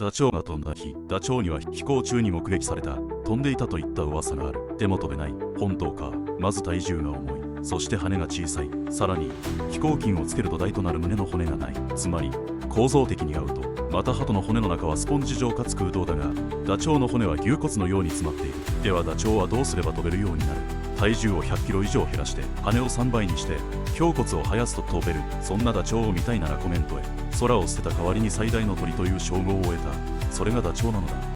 ダチョウが飛んだ日、ダチョウには飛行中に目撃された飛んでいたといった噂がある。でも飛べない。本当か。まず体重が重い。そして羽が小さい。さらに飛行筋をつける土台となる胸の骨がない。つまり構造的に合うと、また鳩の骨の中はスポンジ状かつ空洞だが、ダチョウの骨は牛骨のように詰まっている。ではダチョウはどうすれば飛べるようになる？体重を100キロ以上減らして羽を3倍にして胸骨を生やすと飛べる。そんなダチョウを見たいならコメントへ。空を捨てた代わりに最大の鳥という称号を得た。それがダチョウなのだ。